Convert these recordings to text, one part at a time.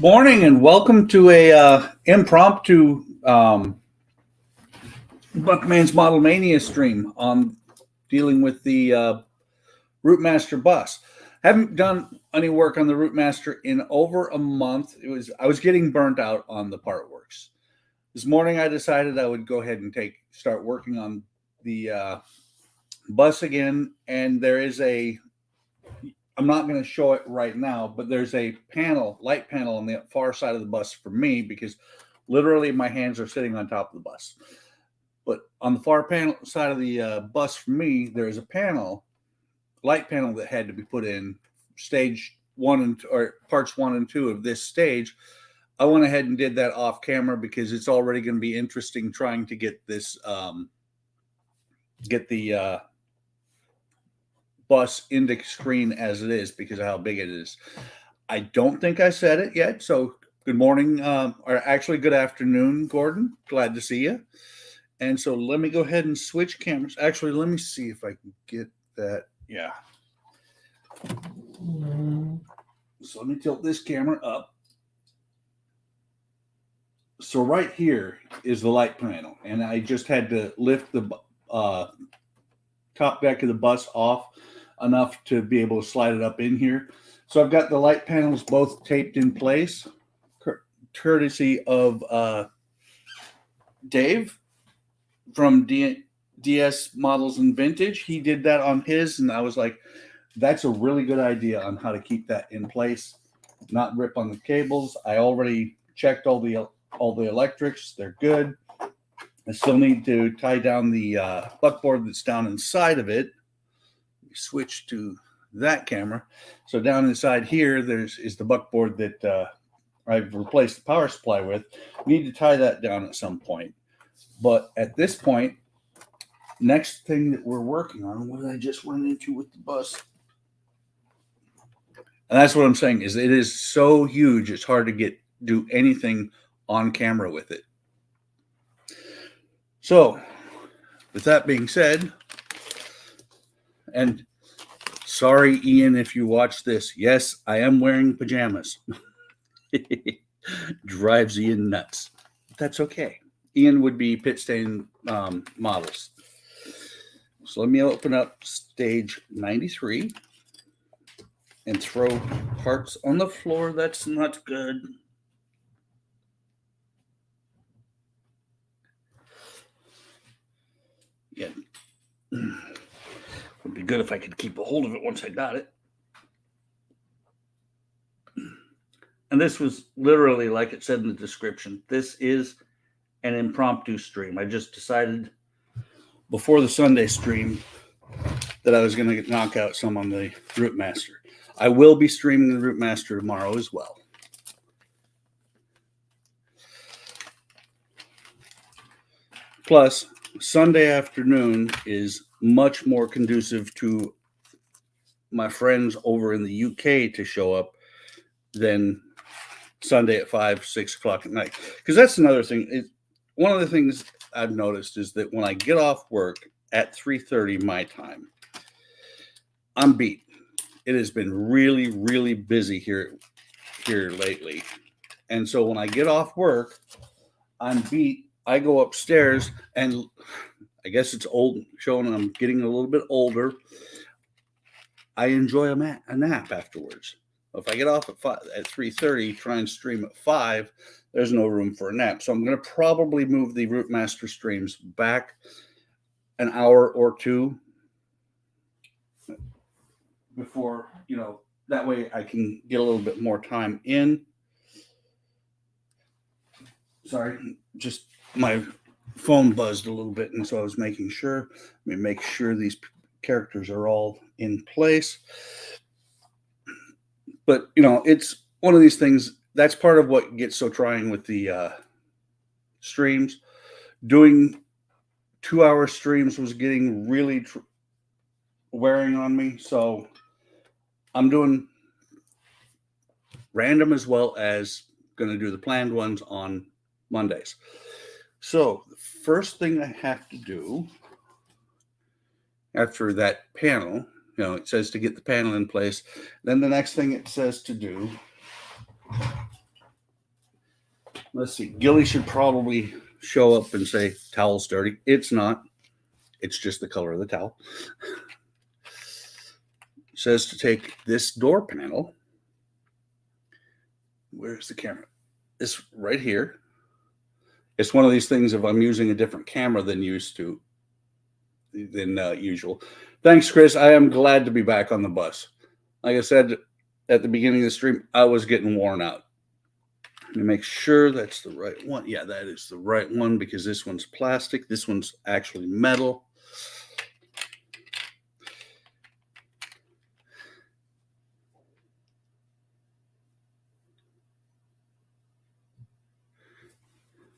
Morning and welcome to a impromptu Buckman's Model Mania stream on dealing with the Routemaster bus. Haven't done any work on the Routemaster in over a month. I was getting burnt out on the partworks. This morning I decided I would go ahead and start working on the bus again, and there is I'm not going to show it right now, but there's a light panel on the far side of the bus for me because literally my hands are sitting on top of the bus. But on the far side of the bus for me, there is a light panel that had to be put in stage one or parts 1 and 2 of this stage. I went ahead and did that off camera because it's already going to be interesting trying to get this, get the bus into screen as it is because of how big it is. I don't think I said it yet. So good morning, or actually good afternoon, Gordon. Glad to see you. And so let me go ahead and switch cameras. Actually, let me see if I can get that. Yeah. So let me tilt this camera up. So right here is the light panel, and I just had to lift the top deck of the bus off enough to be able to slide it up in here. So I've got the light panels both taped in place, courtesy of Dave from DS Models and Vintage. He did that on his, and I was like, that's a really good idea on how to keep that in place, not rip on the cables. I already checked all the electrics. They're good. I still need to tie down the buckboard that's down inside of it. Switch to that camera. So down inside here, is the buckboard that I've replaced the power supply with. Need to tie that down at some point. But at this point, next thing that we're working on, what I just run into with the bus. And that's what I'm saying, is it is so huge, it's hard to do anything on camera with it. So, with that being said, and sorry, Ian, if you watch this, yes, I am wearing pajamas. Drives Ian nuts. That's okay. Ian would be PITSTAIN models. So let me open up stage 93 and throw parts on the floor. That's not good. Yeah. Would be good if I could keep a hold of it once I got it. And this was literally, like it said in the description, this is an impromptu stream. I just decided before the Sunday stream that I was going to knock out some on the Routemaster. I will be streaming the Routemaster tomorrow as well. Plus, Sunday afternoon is much more conducive to my friends over in the UK to show up than Sunday at 5, 6 o'clock at night. Because that's another thing. One of the things I've noticed is that when I get off work at 3:30 my time, I'm beat. It has been really, really busy here lately. And so when I get off work, I'm beat. I go upstairs, and I guess it's old, showing I'm getting a little bit older. I enjoy a nap afterwards. If I get off at 3:30, try and stream at 5, there's no room for a nap. So I'm going to probably move the Routemaster streams back an hour or two before, that way I can get a little bit more time in. Sorry, just my phone buzzed a little bit, and so I was making sure. Let me make sure these characters are all in place. But, it's one of these things. That's part of what gets so trying with the streams. Doing 2-hour streams was getting really wearing on me. So I'm doing random as well as going to do the planned ones on Mondays. So the first thing I have to do after that panel, it says to get the panel in place. Then the next thing it says to do Let's see. Gilly should probably show up and say towel's dirty. It's not. It's just the color of the towel. It says to take this door panel. Where's the camera? It's right here. It's one of these things if I'm using a different camera than usual. Thanks, Chris. I am glad to be back on the bus. Like I said at the beginning of the stream, I was getting worn out. Let me make sure that's the right one. Yeah, that is the right one because this one's plastic. This one's actually metal.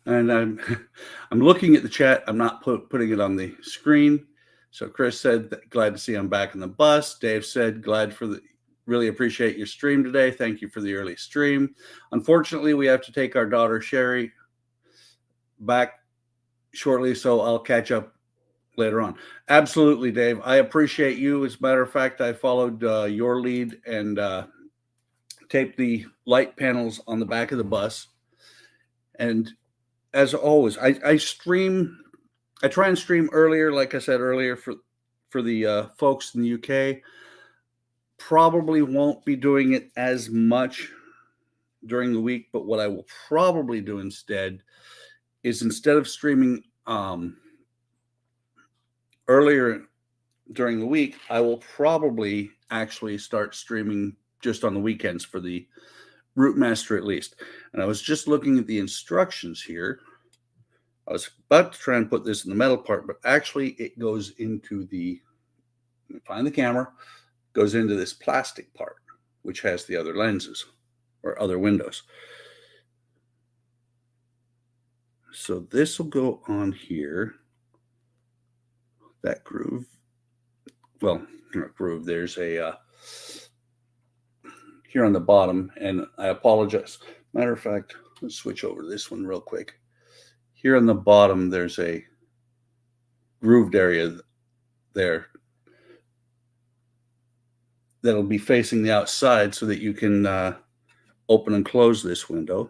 And I'm looking at the chat. I'm not putting it on the screen. So Chris said, glad to see I'm back in the bus. Dave said, really appreciate your stream today. Thank you for the early stream. Unfortunately, we have to take our daughter Sherry back shortly, so I'll catch up later on. Absolutely, Dave. I appreciate you. As a matter of fact, I followed your lead and taped the light panels on the back of the bus. And as always, I try and stream earlier, like I said earlier, for the folks in the UK. Probably won't be doing it as much during the week, but what I will probably do instead is instead of streaming earlier during the week, I will probably actually start streaming just on the weekends for the Routemaster at least. And I was just looking at the instructions here. I was about to try and put this in the metal part, but actually it goes into the, find the camera, goes into this plastic part, which has the other lenses or other windows. So this will go on here. That groove. Well, not groove. There's a here on the bottom, and I apologize. Matter of fact, let's switch over to this one real quick. Here on the bottom, there's a grooved area there that'll be facing the outside so that you can open and close this window.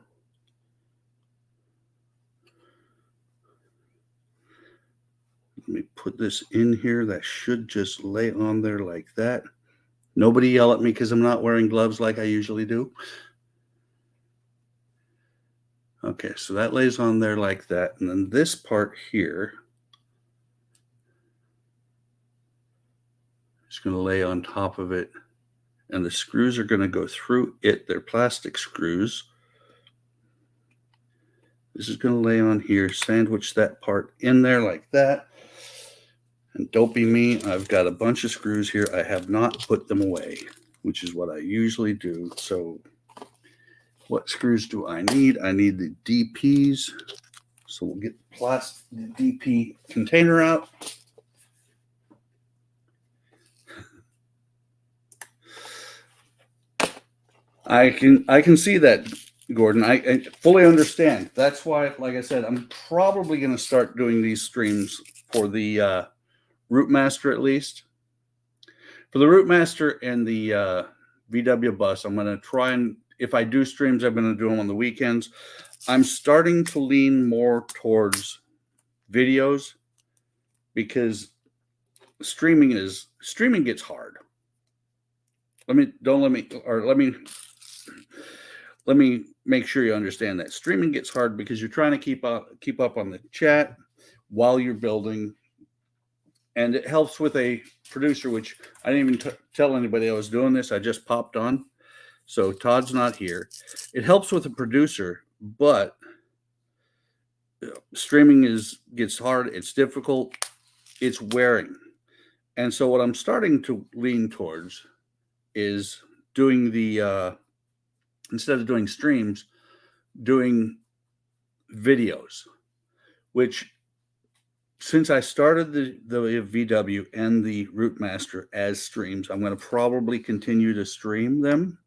Let me put this in here. That should just lay on there like that. Nobody yell at me because I'm not wearing gloves like I usually do. Okay, so that lays on there like that. And then this part here is going to lay on top of it. And the screws are going to go through it. They're plastic screws. This is going to lay on here, sandwich that part in there like that. And don't be me, I've got a bunch of screws here. I have not put them away, which is what I usually do. So what screws do I need? I need the DPs. So we'll get the DP container out. I can see that, Gordon. I fully understand. That's why, like I said, I'm probably going to start doing these streams for the Routemaster at least. For the Routemaster and the VW bus, I'm going to try and, if I do streams, I'm going to do them on the weekends. I'm starting to lean more towards videos because streaming gets hard. Let me make sure you understand that streaming gets hard because you're trying to keep up on the chat while you're building, and it helps with a producer, which I didn't even tell anybody I was doing this. I just popped on, so Todd's not here. It helps with a producer, but streaming gets hard. It's difficult. It's wearing, and so what I'm starting to lean towards is doing the instead of doing streams, doing videos, which since I started the VW and the Routemaster as streams, I'm going to probably continue to stream them.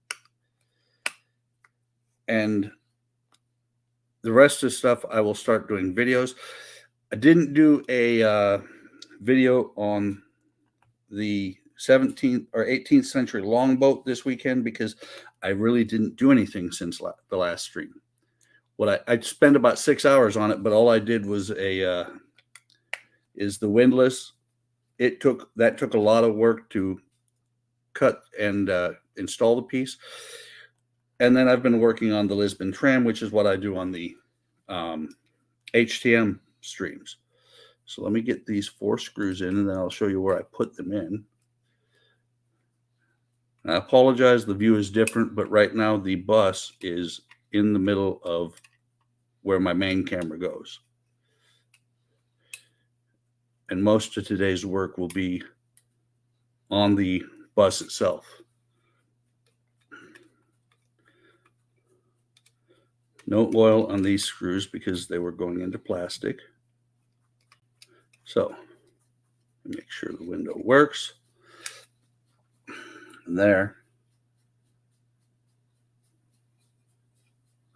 And the rest of the stuff, I will start doing videos. I didn't do a video on the 17th or 18th century longboat this weekend because I really didn't do anything since the last stream. I spent about 6 hours on it, but all I did was is the windlass. That took a lot of work to cut and install the piece. And then I've been working on the Lisbon tram, which is what I do on the HTM streams. So let me get these 4 screws in, and then I'll show you where I put them in. And I apologize, the view is different, but right now the bus is in the middle of where my main camera goes. And most of today's work will be on the bus itself. No oil on these screws because they were going into plastic. So make sure the window works. And there.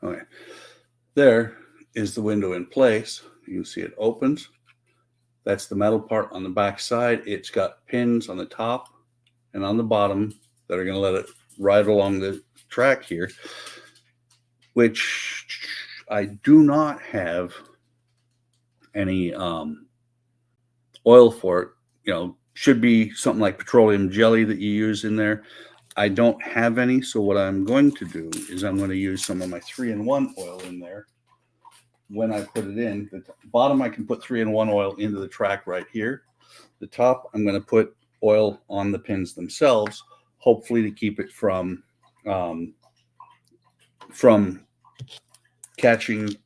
Okay. There is the window in place. You can see it opens. That's the metal part on the back side. It's got pins on the top and on the bottom that are going to let it ride along the track here, which I do not have any oil for it. You know, should be something like petroleum jelly that you use in there. I don't have any, so what I'm going to do is I'm going to use some of my 3-in-1 oil in there. When I put it in, the bottom I can put 3-in-1 oil into the track right here. The top I'm going to put oil on the pins themselves, hopefully to keep it from catching.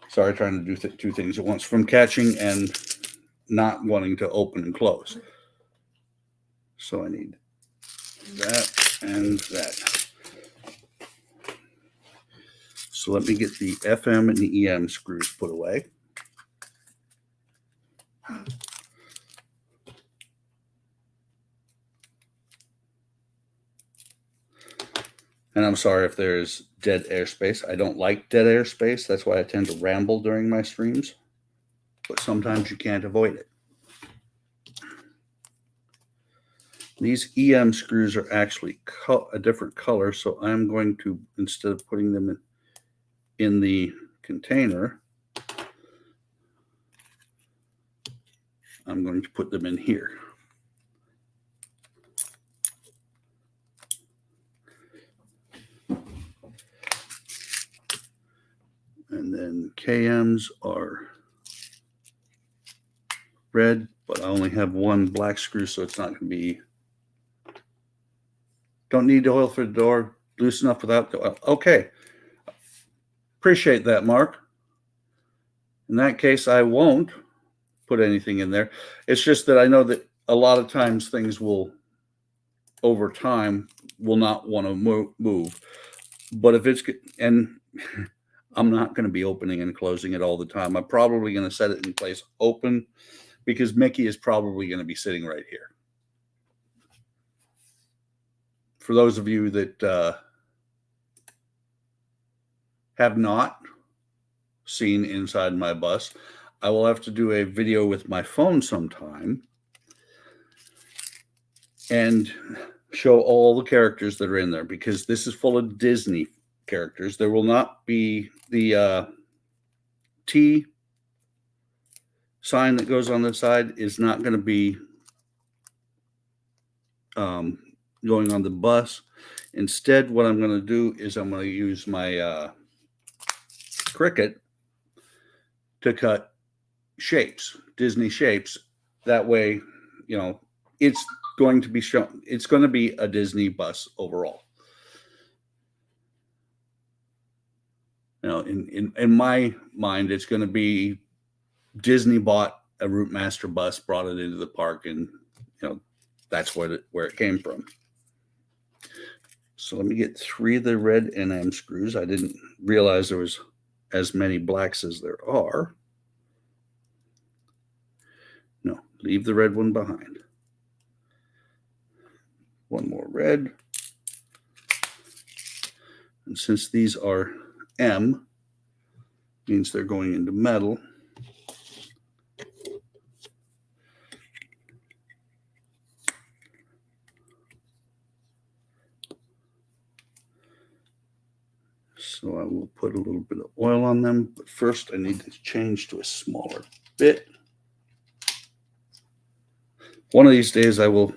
Sorry, trying to do 2 things at once. From catching and not wanting to open and close. So I need that and that. So let me get the FM and the EM screws put away. And I'm sorry if there's dead airspace. I don't like dead airspace. That's why I tend to ramble during my streams. But sometimes you can't avoid it. These EM screws are actually a different color, so I'm going to, instead of putting them in the container, I'm going to put them in here. And then KMs are red, but I only have 1 black screw, so it's not going to be. Don't need oil for the door. Loose enough without the oil. Okay. Appreciate that, Mark. In that case, I won't put anything in there. It's just that I know that a lot of times things will, over time, will not want to move. But if it's, and I'm not going to be opening and closing it all the time. I'm probably going to set it in place open because Mickey is probably going to be sitting right here. For those of you that have not seen inside my bus, I will have to do a video with my phone sometime and show all the characters that are in there, because this is full of Disney characters. There will not be the T sign that goes on the side is not going to be going on the bus. Instead, what I'm going to do is I'm going to use my Cricut to cut shapes, Disney shapes. That way, you know, it's going to be shown. It's going to be a Disney bus overall. You know, in my mind, it's going to be Disney bought a Routemaster bus, brought it into the park, and you know, that's where it came from. So let me get 3 of the red NM screws. I didn't realize there was as many blacks as there are. No, leave the red one behind. 1 more red. And since these are M, means they're going into metal. So I will put a little bit of oil on them, but first I need to change to a smaller bit. One of these days I will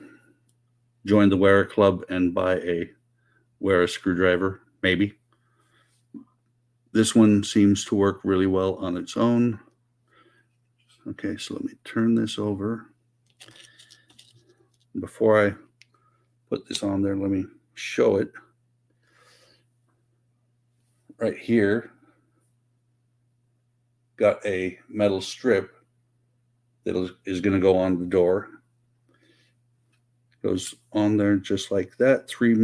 join the Wera Club and buy a Wera screwdriver, maybe. This one seems to work really well on its own. Okay, so let me turn this over. Before I put this on there, let me show it. Right here, got a metal strip that is going to go on the door. Goes on there just like that. 3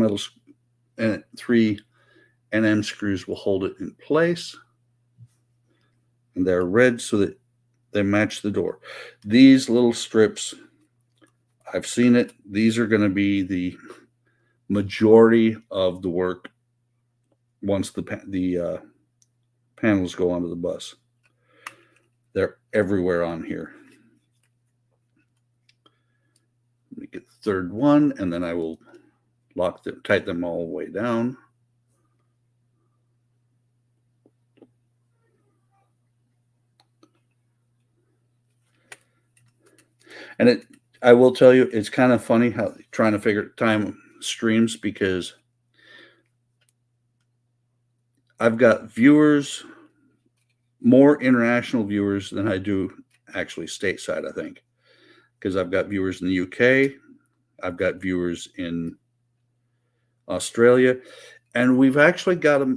NM screws will hold it in place, and they're red so that they match the door. These little strips, I've seen it. These are going to be the majority of the work once the panels go onto the bus. They're everywhere on here. Let me get the third one, and then I will tighten them all the way down. And I will tell you, it's kind of funny how trying to figure time streams, because I've got viewers, more international viewers than I do actually stateside, I think, because I've got viewers in the UK, I've got viewers in Australia, and we've actually got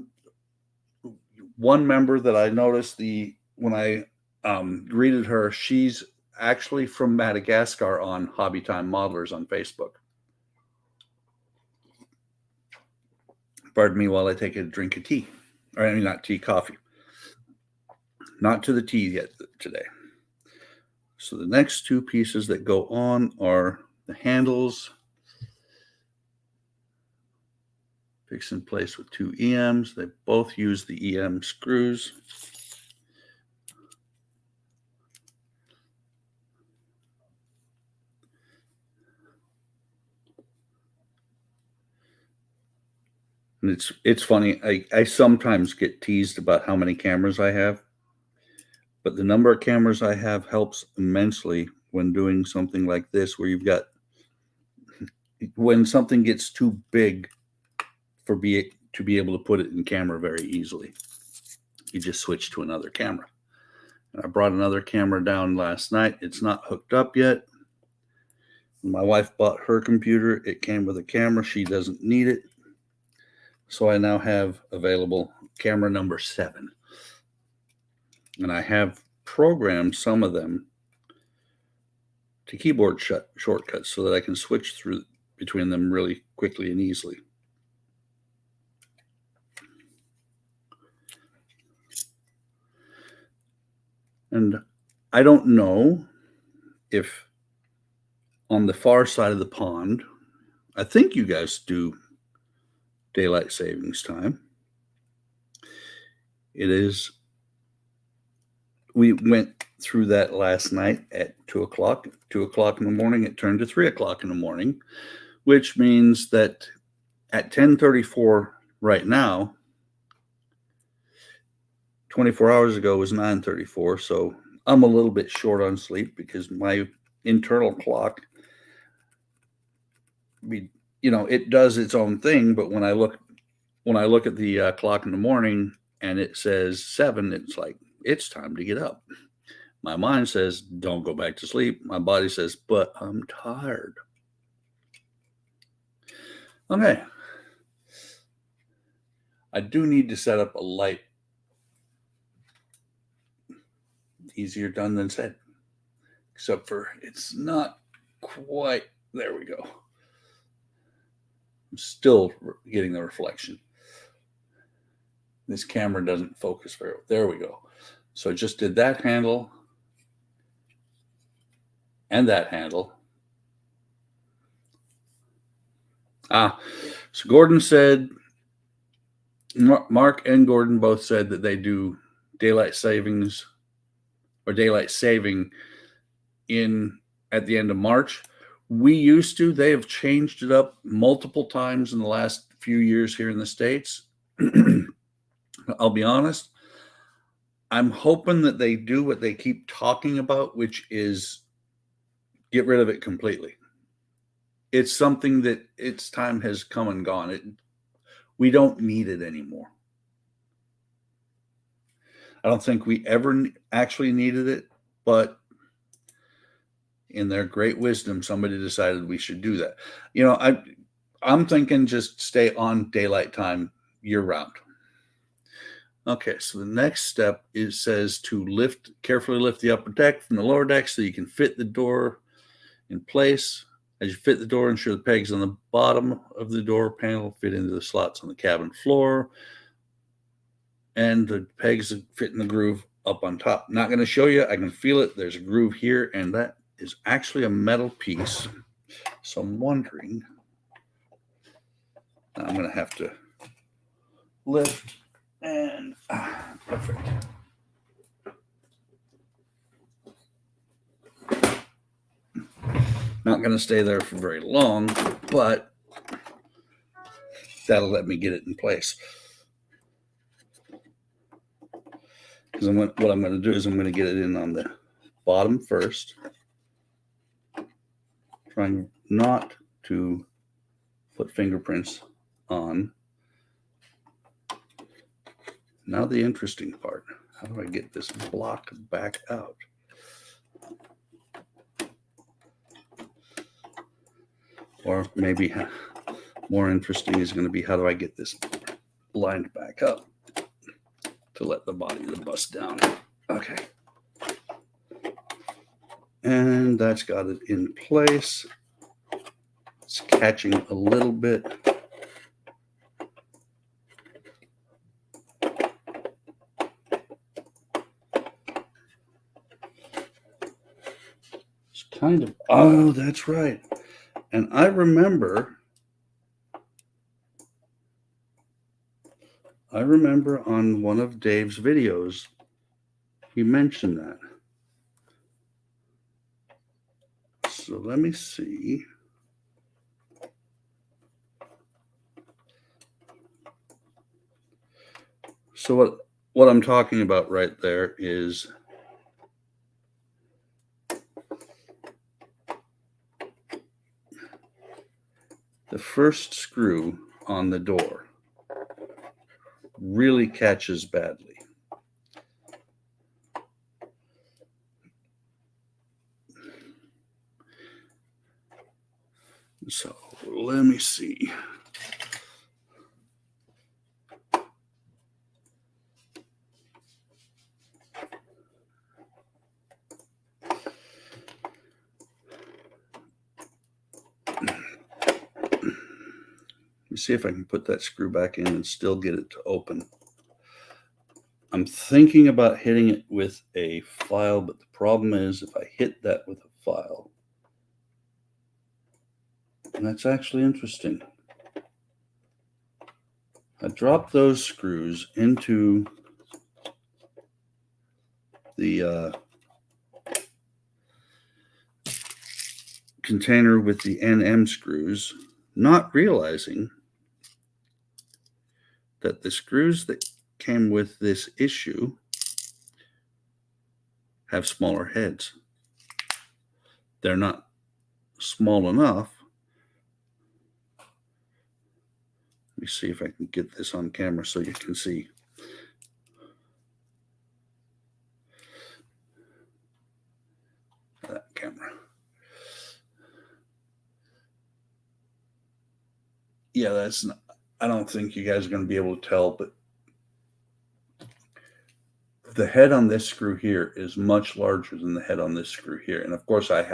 one member that I noticed when I greeted her, she's actually from Madagascar on Hobby Time Modelers on Facebook. Pardon me while I take a drink of tea. Or I mean, not tea, coffee. Not to the tea yet today. So the next 2 pieces that go on are the handles. Fixed in place with 2 EMs. They both use the EM screws. And it's funny. I sometimes get teased about how many cameras I have, but the number of cameras I have helps immensely when doing something like this, where when something gets too big to be able to put it in camera very easily, you just switch to another camera. And I brought another camera down last night. It's not hooked up yet. When my wife bought her computer, it came with a camera. She doesn't need it. So I now have available camera number 7. And I have programmed some of them to keyboard shortcuts so that I can switch between them really quickly and easily. And I don't know if on the far side of the pond, I think you guys do daylight savings time. It is. We went through that last night at 2 o'clock. 2 o'clock in the morning, it turned to 3 o'clock in the morning, which means that at 10:34 right now, 24 hours ago was 9:34. So I'm a little bit short on sleep because my internal clock, it does its own thing. But when I look at the clock in the morning and it says 7, it's like, it's time to get up. My mind says, don't go back to sleep. My body says, but I'm tired. Okay. I do need to set up a light. Easier done than said. Except for it's not quite. There we go. I'm still getting the reflection. This camera doesn't focus very well. There we go. So I just did that handle and that handle. So Gordon said, Mark and Gordon both said that they do daylight savings or daylight saving at the end of March. We used to. They have changed it up multiple times in the last few years here in the States. I'll be honest, I'm hoping that they do what they keep talking about, which is get rid of it completely. It's something that its time has come and gone. We don't need it anymore. I don't think we ever actually needed it, but in their great wisdom, somebody decided we should do that. You know, I'm thinking just stay on daylight time year round. Okay, so the next step says to carefully lift the upper deck from the lower deck so you can fit the door in place. As you fit the door, ensure the pegs on the bottom of the door panel fit into the slots on the cabin floor, and the pegs fit in the groove up on top. Not going to show you. I can feel it. There's a groove here, and that is actually a metal piece. So I'm wondering, I'm going to have to lift and perfect. Not going to stay there for very long, but that'll let me get it in place. Because what I'm going to do is I'm going to get it in on the bottom first, trying not to put fingerprints on. Now the interesting part, how do I get this block back out? Or maybe more interesting is going to be how do I get this lined back up to let the body of the bus down. Okay. And that's got it in place. It's catching a little bit. It's kind of, oh, that's right. And I remember on one of Dave's videos, he mentioned that. So let me see. So what I'm talking about right there is the first screw on the door really catches badly. So let me see. Let me see if I can put that screw back in and still get it to open. I'm thinking about hitting it with a file, but the problem is if I hit that with a file, and that's actually interesting. I dropped those screws into the container with the NM screws, not realizing that the screws that came with this issue have smaller heads. They're not small enough. Let me see if I can get this on camera so you can see. That camera. Yeah, that's not, I don't think you guys are going to be able to tell, but the head on this screw here is much larger than the head on this screw here. And of course, I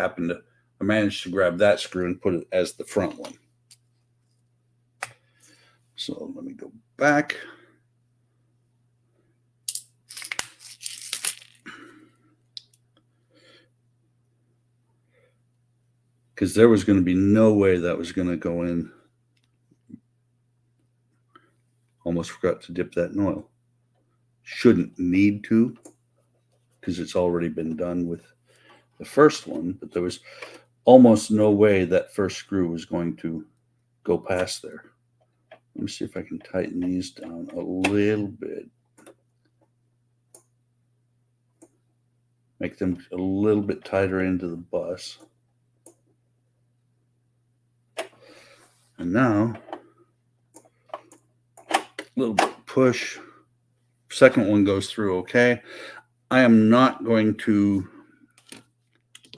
managed to grab that screw and put it as the front one. So let me go back. Because there was going to be no way that was going to go in. Almost forgot to dip that in oil. Shouldn't need to, because it's already been done with the first one, but there was almost no way that first screw was going to go past there. Let me see if I can tighten these down a little bit. make them a little bit tighter into the bus. And now, a little bit push. Second one goes through okay. I am not going to,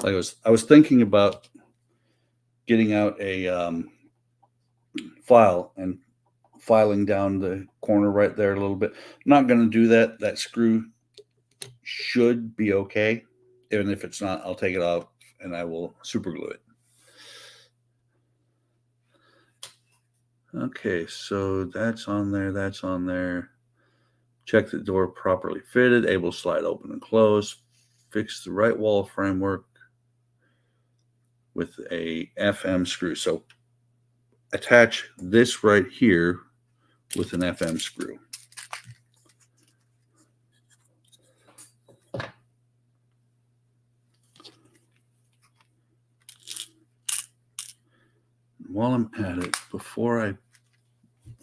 I was thinking about getting out a file and filing down the corner right there a little bit. I'm not going to do that. That screw should be okay. Even if it's not, I'll take it off and I will super glue it. Okay, so that's on there, that's on there. Check the door properly fitted, able to slide open and close. Fix the right wall framework with a FM screw. So attach this right here with an FM screw. While I'm at it, before I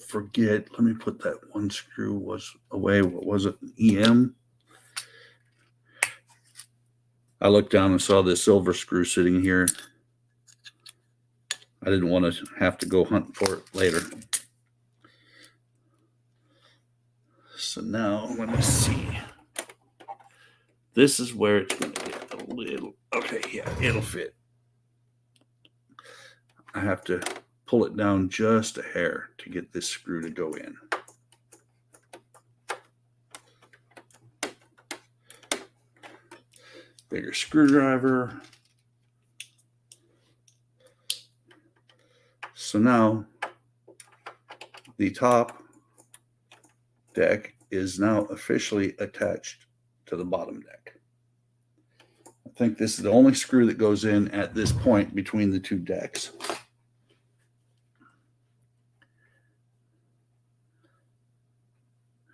forget, let me put that one screw was away. What was it? EM. I looked down and saw this silver screw sitting here. I didn't want to have to go hunt for it later. So now let me see. This is where it's going to get a little, okay, yeah, it'll fit. I have to pull it down just a hair to get this screw to go in. Bigger screwdriver. So now the top deck is now officially attached to the bottom deck. I think this is the only screw that goes in at this point between the two decks.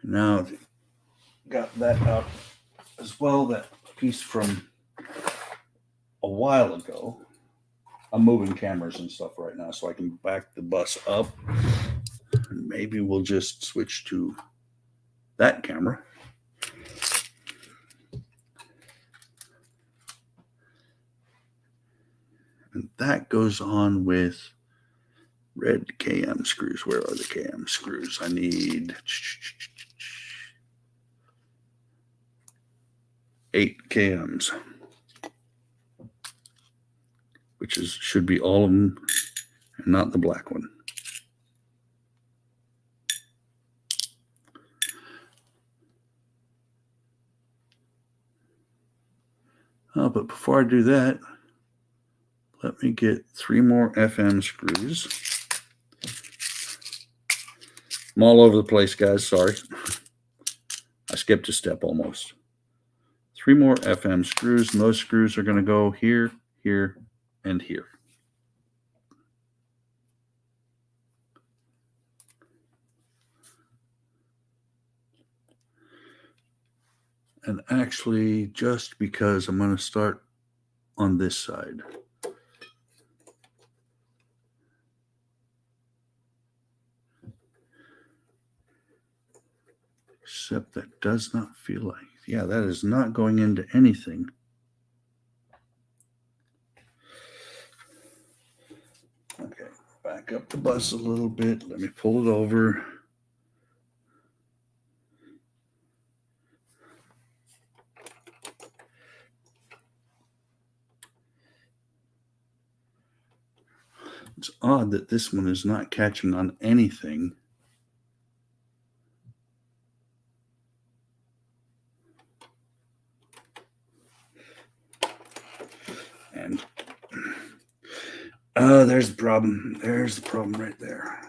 Now got that out as well, that piece from a while ago. I'm moving cameras and stuff right now so I can back the bus up. And maybe we'll just switch to that camera. And that goes on with red KM screws. Where are the KM screws? I need 8 KMs, which should be all of them and not the black one. Oh, but before I do that, let me get 3 more FM screws. I'm all over the place, guys. Sorry. I skipped a step almost. 3 more FM screws, and those screws are going to go here, here, and here. And actually, just because I'm going to start on this side. Except that does not feel like, yeah, that is not going into anything. Okay, back up the bus a little bit. Let me pull it over. It's odd that this one is not catching on anything. And there's the problem. There's the problem right there.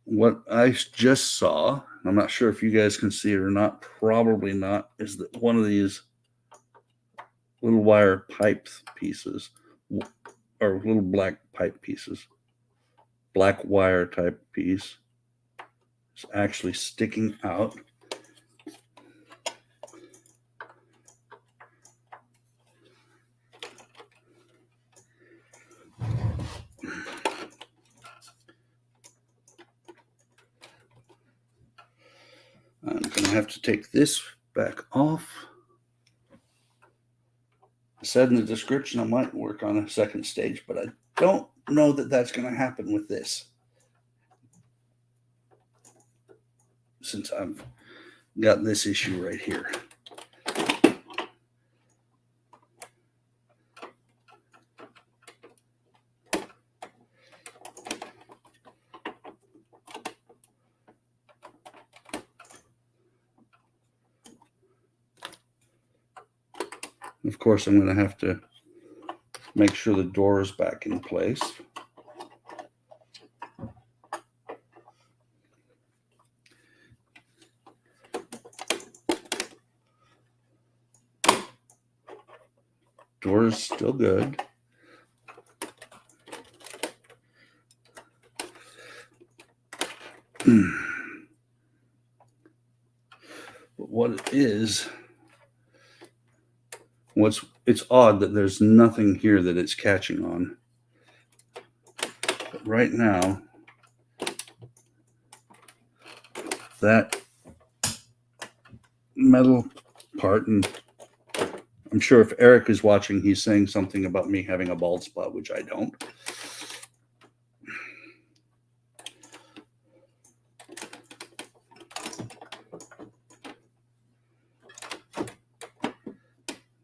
What I just saw, I'm not sure if you guys can see it or not, probably not, is that one of these little wire pipe pieces, or little black pipe pieces, black wire type piece, is actually sticking out. I'm going to have to take this back off. I said in the description I might work on a second stage, but I don't know that that's going to happen with this, since I've got this issue right here. Of course, I'm going to have to make sure the door is back in place. Door is still good. But what it is, it's odd that there's nothing here that it's catching on. But right now, that metal part, and I'm sure if Eric is watching, he's saying something about me having a bald spot, which I don't.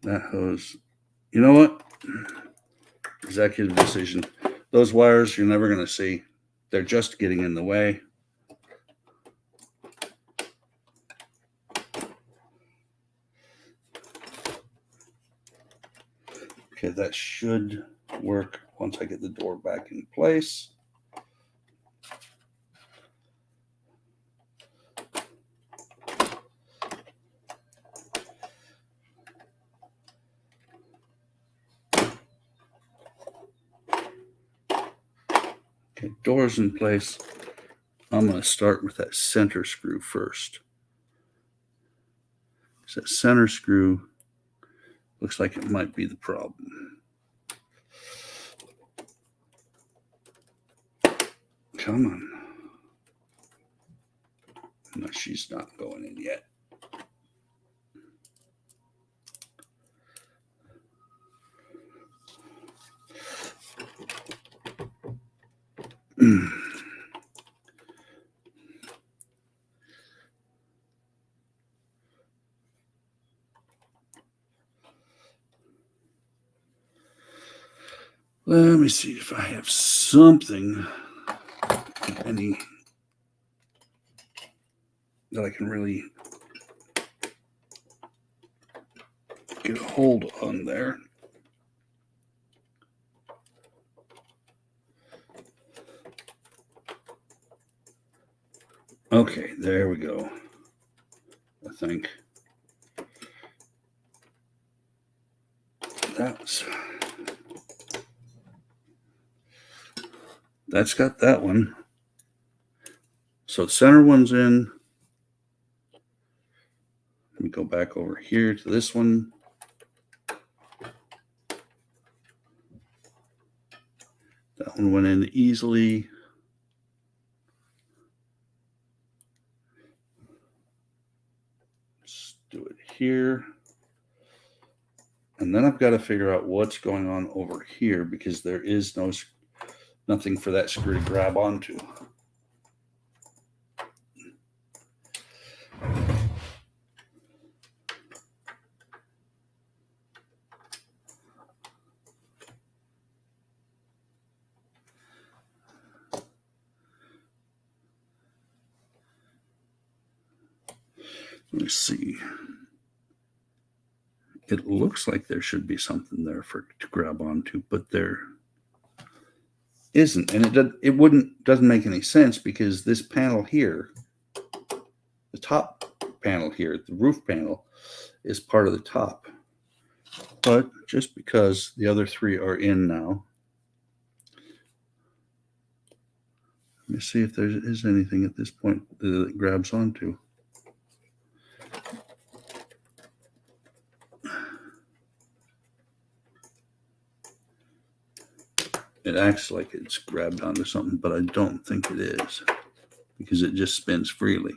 That hose, you know what? Executive decision. Those wires you're never going to see. They're just getting in the way. Okay, that should work once I get the door back in place. Okay, door's in place. I'm going to start with that center screw first. So that center screw looks like it might be the problem. Come on. No, she's not going in yet. Let me see if I have something, any that I can really get a hold on there. Okay, there we go. I think that's got that one. So the center one's in. Let me go back over here to this one. That one went in easily. Let's do it here. And then I've got to figure out what's going on over here, because there is nothing for that screw to grab onto. Let me see. It looks like there should be something there to grab onto, but there isn't, and doesn't make any sense, because this panel here, the top panel here, the roof panel, is part of the top. But just because the other three are in now, let me see if there is anything at this point that it grabs onto. It acts like it's grabbed onto something, but I don't think it is, because it just spins freely.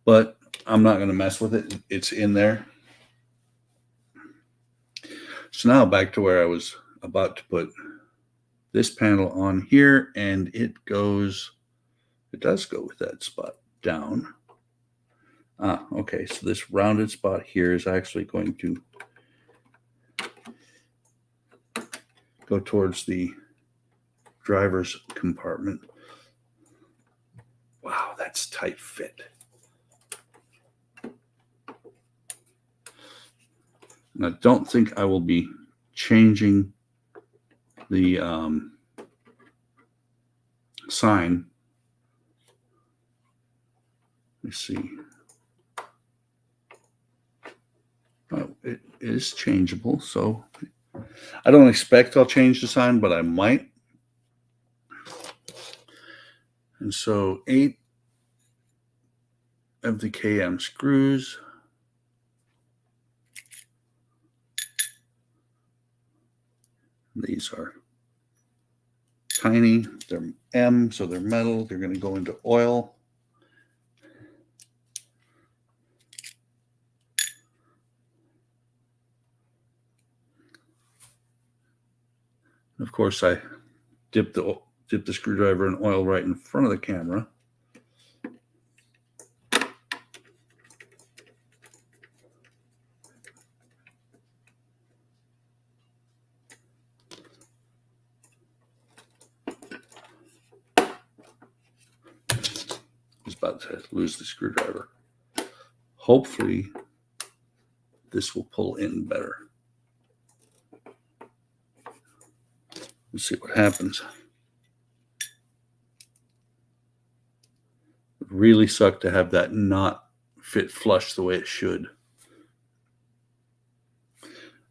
But I'm not going to mess with it. It's in there. So now back to where I was about to put this panel on here, and it does go with that spot down. Okay, so this rounded spot here is actually going to go towards the driver's compartment. Wow, that's tight fit. And I don't think I will be changing the sign. Let's see. Oh, it is changeable, so I don't expect I'll change the sign, but I might. And so 8 of the KM screws. These are tiny. They're M, so they're metal. They're going to go into oil. Of course, I dip the screwdriver in oil right in front of the camera. I was about to lose the screwdriver. Hopefully, this will pull in better. Let's see what happens. It really sucked to have that not fit flush the way it should.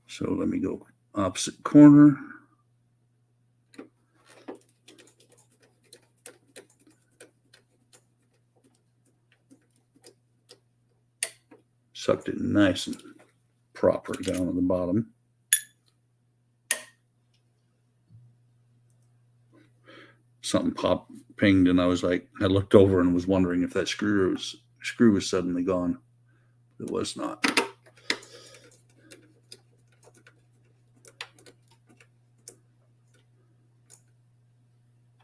So let me go opposite corner. Sucked it nice and proper down on the bottom. Something pinged, and I looked over and was wondering if that screw was suddenly gone. It was not.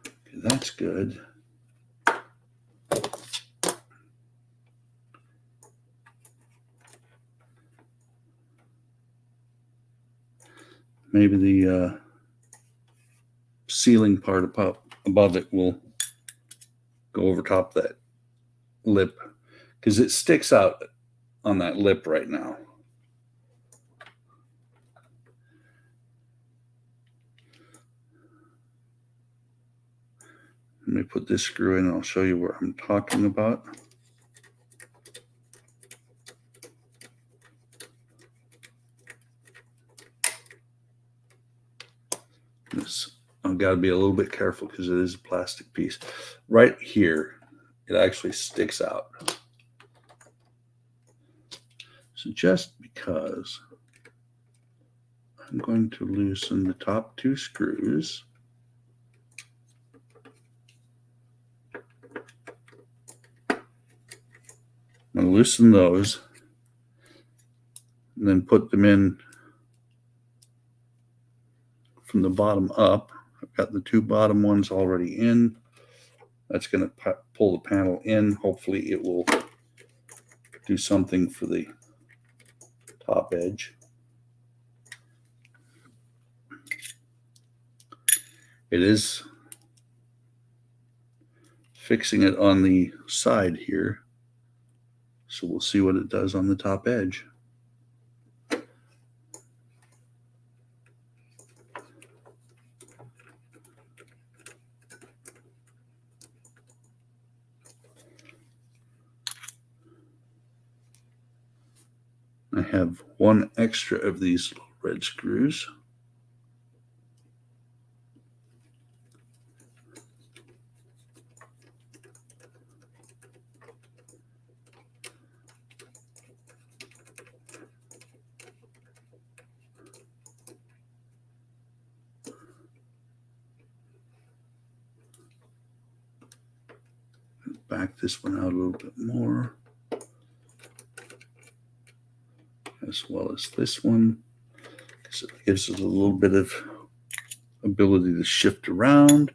Okay, that's good. Maybe the sealing part above it will go over top that lip, because it sticks out on that lip right now. Let me put this screw in and I'll show you what I'm talking about. I've got to be a little bit careful because it is a plastic piece. Right here, it actually sticks out. So just because, I'm going to loosen the top 2 screws. I'm going to loosen those and then put them in from the bottom up. I've got the 2 bottom ones already in. That's going to pull the panel in. Hopefully it will do something for the top edge. It is fixing it on the side here, so we'll see what it does on the top edge. I have 1 extra of these red screws. Back this one out a little bit more. as well as this one, because it gives it a little bit of ability to shift around.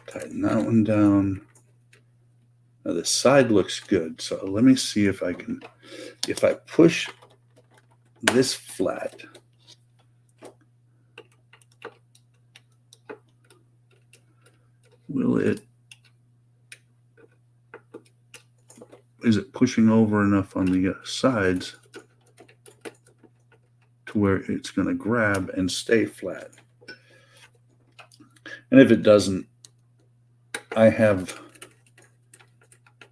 Tighten that one down. Now the side looks good, so let me see if I can, if I push this flat, will it, is it pushing over enough on the sides to where it's going to grab and stay flat? And if it doesn't, I have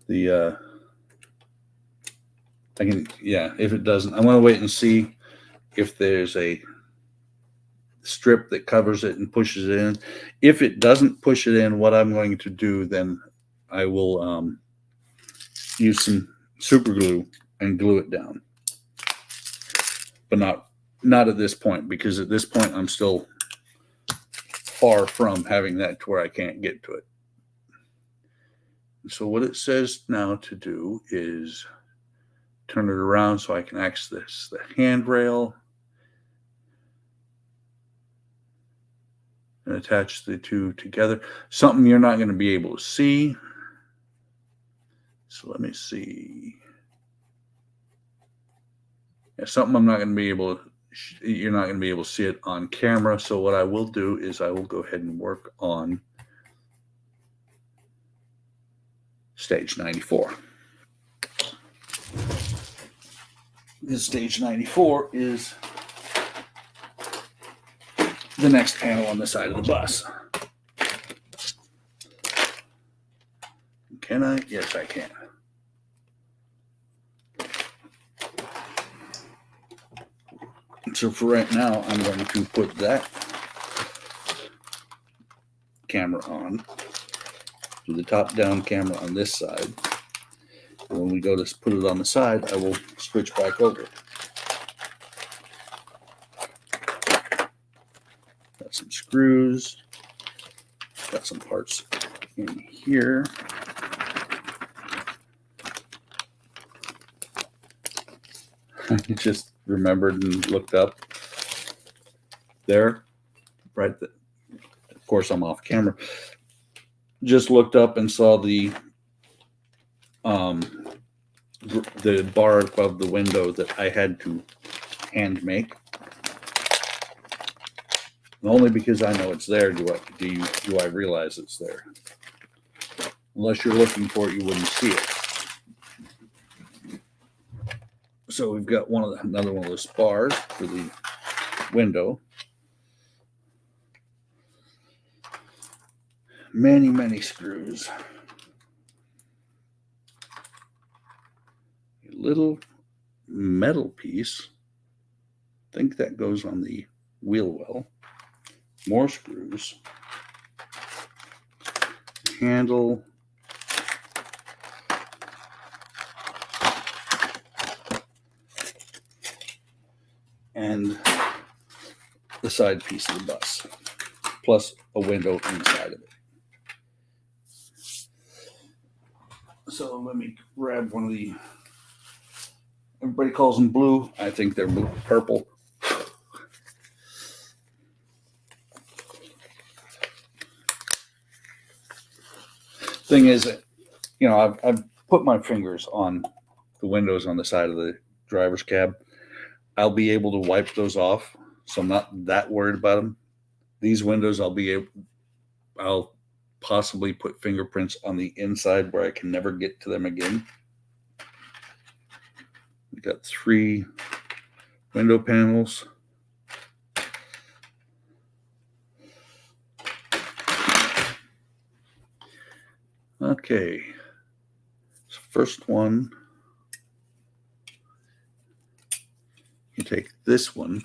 the, I can, yeah, if it doesn't, I want to wait and see if there's a strip that covers it and pushes it in. If it doesn't push it in, what I'm going to do, then I will use some super glue and glue it down. But not at this point, because at this point I'm still far from having that to where I can't get to it. So what it says now to do is turn it around so I can access the handrail and attach the two together. Something you're not going to be able to see. So let me see. Yeah, something I'm not going to be able to, you're not going to be able to see it on camera. So what I will do is I will go ahead and work on stage 94. This stage 94 is the next panel on the side of the bus. Can I? Yes, I can. So for right now, I'm going to put that camera on, do the top-down camera on this side. And when we go to put it on the side, I will switch back over. Got some screws, got some parts in here. I just remembered and looked up there, right? Of course, I'm off camera. Just looked up and saw the bar above the window that I had to hand make. And only because I know it's there do I realize it's there. Unless you're looking for it, you wouldn't see it. So we've got another one of those bars for the window. Many screws. A little metal piece. I think that goes on the wheel well. More screws. Handle. And the side piece of the bus, plus a window inside of it. So let me grab one of the, everybody calls them blue. I think they're blue, purple. Thing is, you know, I've put my fingers on the windows on the side of the driver's cab. I'll be able to wipe those off, so I'm not that worried about them. These windows, I'll possibly put fingerprints on the inside where I can never get to them again. We've got 3 window panels. Okay, so first one, you take this one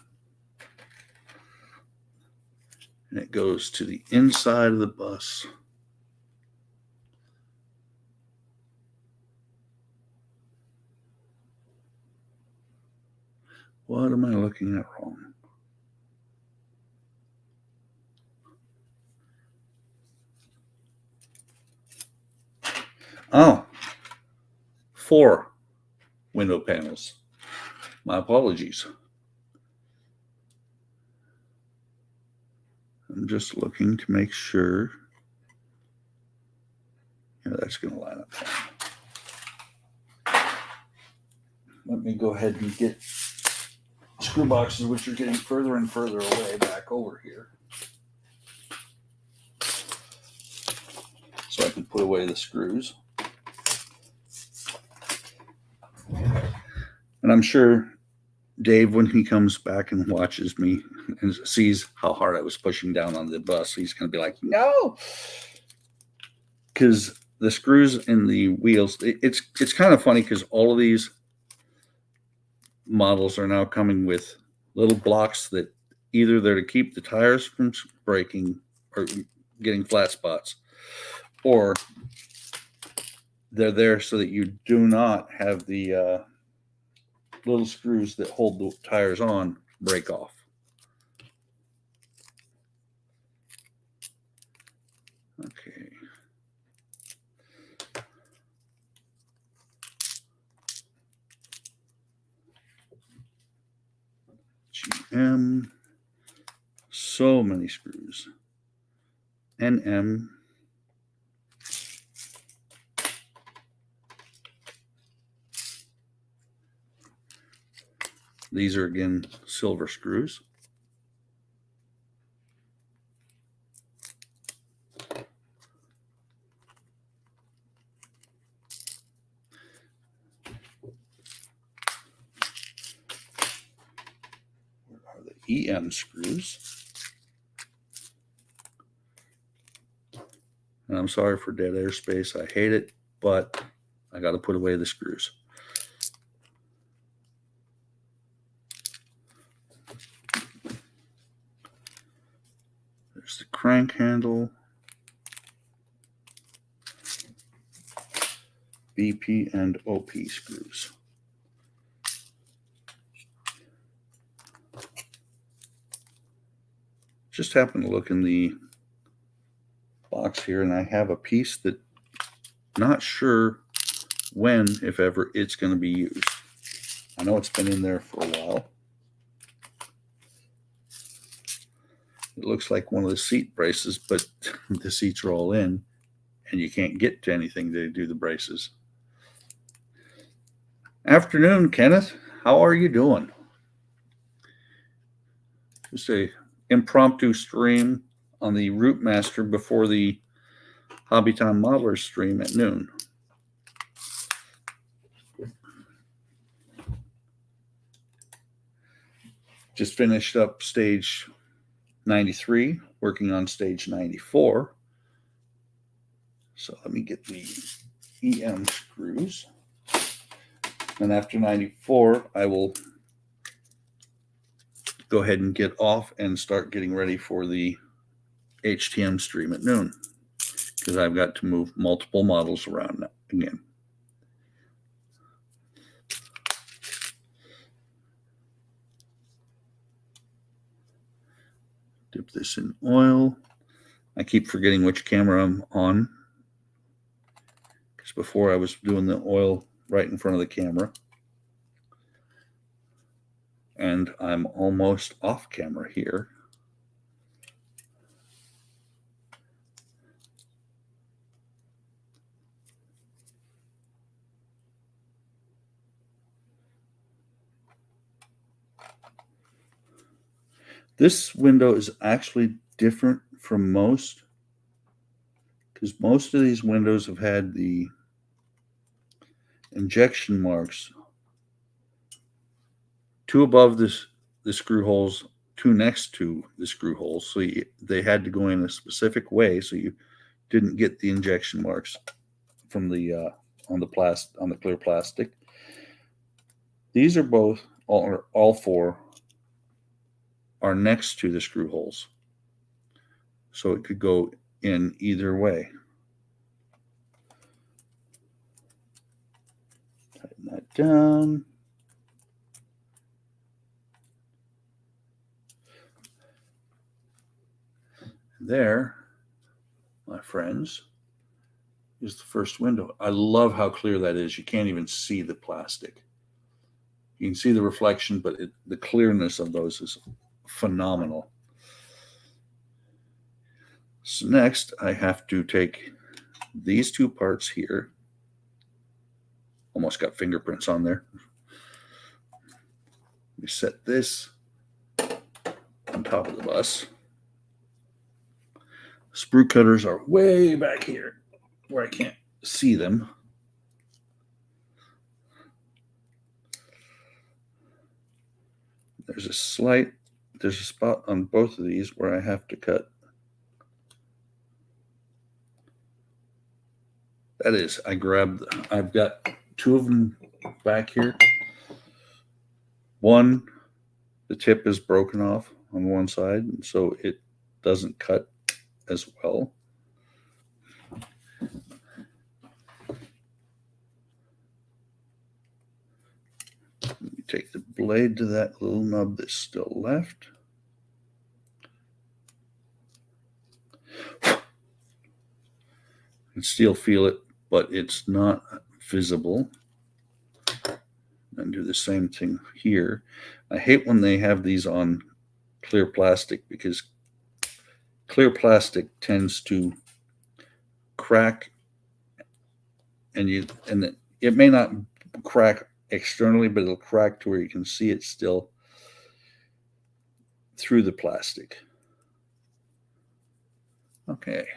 and it goes to the inside of the bus. What am I looking at wrong? Oh, 4 window panels. My apologies. I'm just looking to make sure. Yeah, that's going to line up. Let me go ahead and get screw boxes, which are getting further and further away, back over here, so I can put away the screws. And I'm sure Dave, when he comes back and watches me and sees how hard I was pushing down on the bus, he's going to be like, no, because the screws in the wheels, it's kind of funny because all of these models are now coming with little blocks that either they're to keep the tires from breaking or getting flat spots, or they're there so that you do not have the little screws that hold the tires on break off. Okay. GM. So many screws. NM. These are again silver screws. Where are the EM screws? And I'm sorry for dead airspace. I hate it, but I got to put away the screws. There's the crank handle. BP and OP screws. Just happened to look in the box here, and I have a piece that not sure when, if ever, it's going to be used. I know it's been in there for a while. It looks like one of the seat braces, but the seats are all in, and you can't get to anything to do the braces. Afternoon, Kenneth. How are you doing? Just a impromptu stream on the Routemaster before the Hobby Time Modelers stream at noon. Just finished up stage 93, working on stage 94. So let me get the EM screws. And after 94, I will go ahead and get off and start getting ready for the HTM stream at noon, because I've got to move multiple models around again. Dip this in oil. I keep forgetting which camera I'm on, because before I was doing the oil right in front of the camera. And I'm almost off camera here. This window is actually different from most, because most of these windows have had the injection marks, 2 above the screw holes, 2 next to the screw holes. So they had to go in a specific way so you didn't get the injection marks from the on the clear plastic. These are both, all 4 are next to the screw holes, so it could go in either way. Tighten that down. there, my friends, is the first window. I love how clear that is. You can't even see the plastic. You can see the reflection, but the clearness of those is phenomenal. So next, I have to take these two parts here. Almost got fingerprints on there. We set this on top of the bus. Sprue cutters are way back here where I can't see them. There's a spot on both of these where I have to cut. That is, I've got two of them back here. One, the tip is broken off on one side, and so it doesn't cut as well. Let me take the blade to that little nub that's still left. You can still feel it, but it's not visible. And do the same thing here. I hate when they have these on clear plastic because clear plastic tends to crack, and it may not crack externally, but it'll crack to where you can see it still through the plastic. Okay.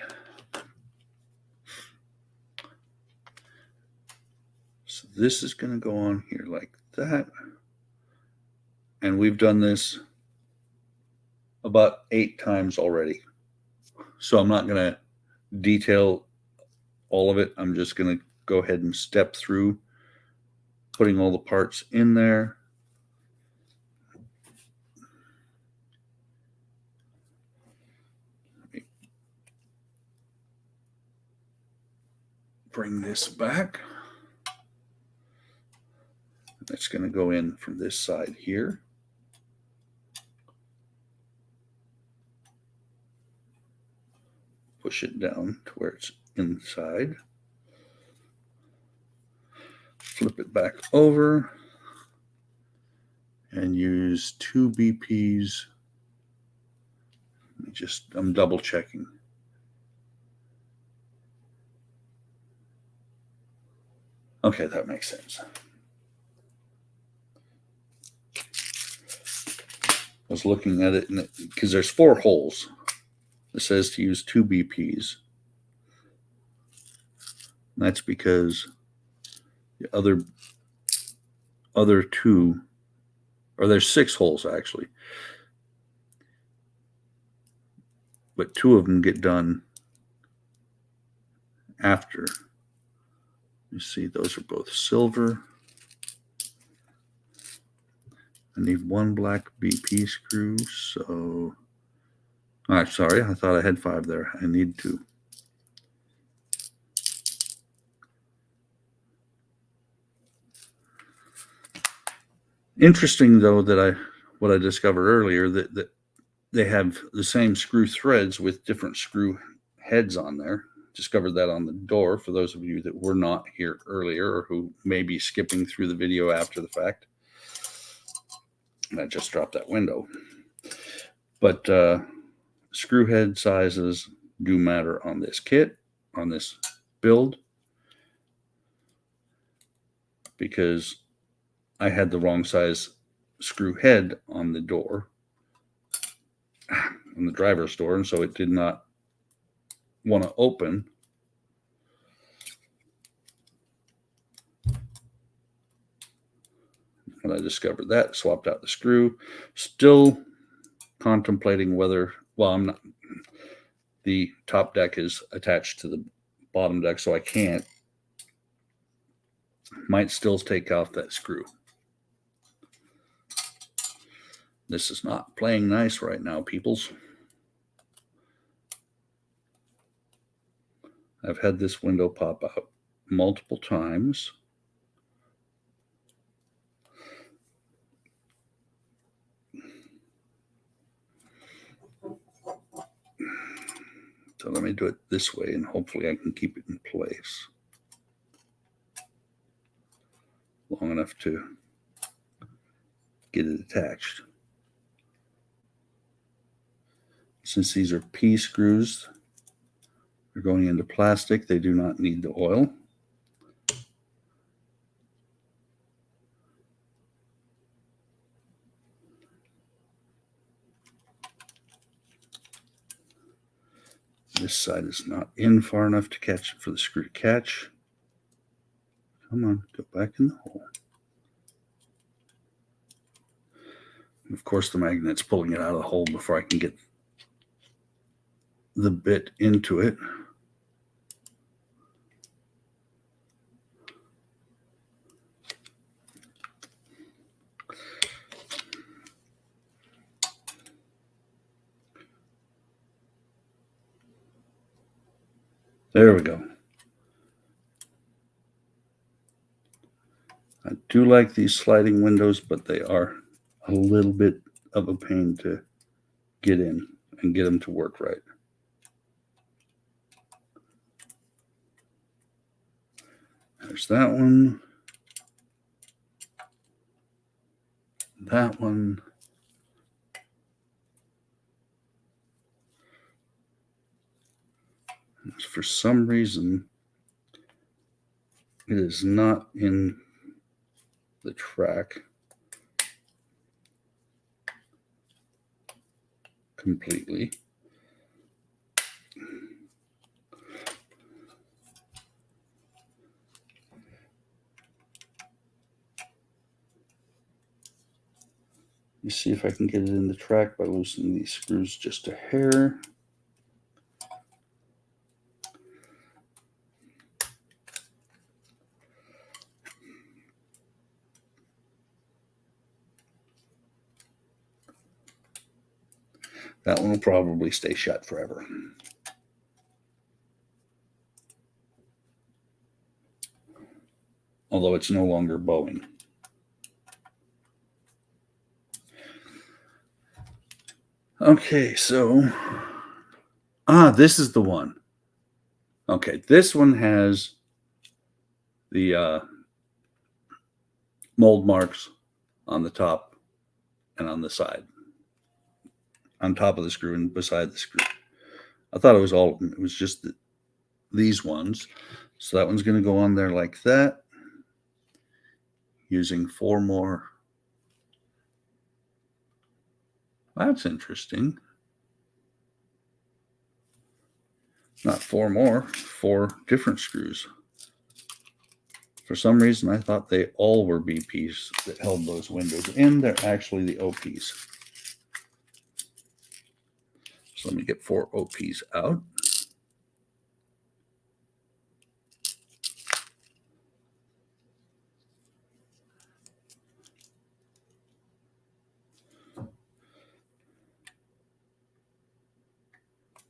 So this is going to go on here like that. And we've done this about 8 times already. So I'm not going to detail all of it. I'm just going to go ahead and step through putting all the parts in there. Let me bring this back. That's going to go in from this side here. Push it down to where it's inside. Flip it back over and use 2 BPs. I'm double checking. Okay, that makes sense. I was looking at it because there's 4 holes. It says to use 2 BPs. And that's because the other 2, or there's 6 holes actually, but 2 of them get done after. You see, those are both silver. I need 1 black BP screw, so I'm sorry, I thought I had 5 there. I need 2. Interesting, though, that what I discovered earlier, that they have the same screw threads with different screw heads on there. Discovered that on the door for those of you that were not here earlier or who may be skipping through the video after the fact. And I just dropped that window. But screw head sizes do matter on this kit, on this build, because I had the wrong size screw head on the door, on the driver's door, and so it did not want to open. When I discovered that, swapped out the screw. Still contemplating whether, well, I'm not, the top deck is attached to the bottom deck, so I can't. Might still take off that screw. This is not playing nice right now, peoples. I've had this window pop out multiple times. So let me do it this way, and hopefully I can keep it in place long enough to get it attached. Since these are P screws, they're going into plastic, they do not need the oil. This side is not in far enough to catch for the screw to catch. Come on, go back in the hole. And of course, the magnet's pulling it out of the hole before I can get the bit into it. There we go. I do like these sliding windows, but they are a little bit of a pain to get in and get them to work right. There's that one. That one. For some reason, it is not in the track completely. Let me see if I can get it in the track by loosening these screws just a hair. That one will probably stay shut forever. Although it's no longer bowing. Okay, so, this is the one. Okay, this one has the mold marks on the top and on the side. On top of the screw and beside the screw. I thought it was all of them. It was just these ones. So that one's going to go on there like that. Using 4 more. That's interesting. Not 4 more, 4 different screws. For some reason, I thought they all were BPs that held those windows in. They're actually the OPs. So let me get 4 OPs out.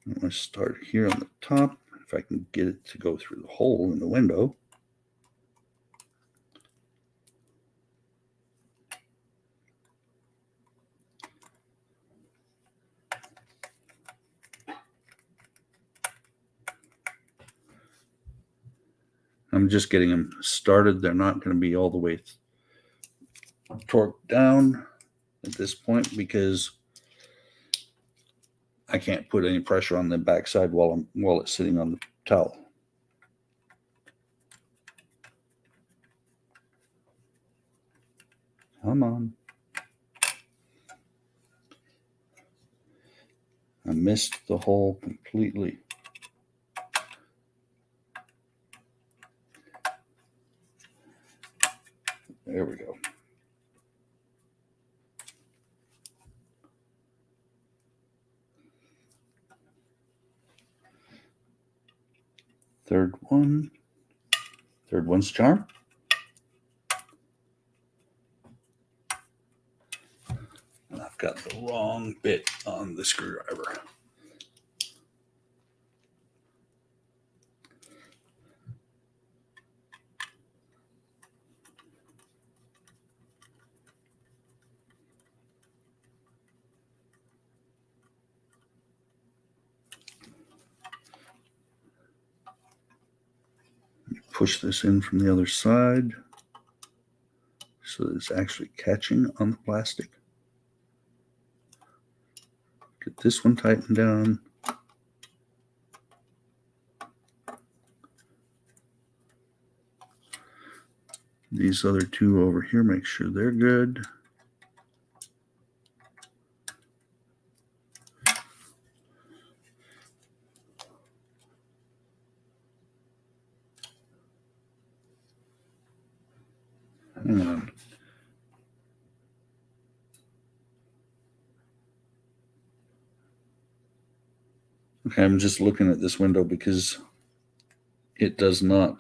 I'm going to start here on the top. If I can get it to go through the hole in the window. I'm just getting them started. They're not going to be all the way torqued down at this point because I can't put any pressure on the backside while it's sitting on the towel. Come on. I missed the hole completely. There we go. Third one. Third one's charm. And I've got the wrong bit on the screwdriver. push this in from the other side so that it's actually catching on the plastic. Get this one tightened down. These other two over here, make sure they're good. Hang on. Okay, I'm just looking at this window because it does not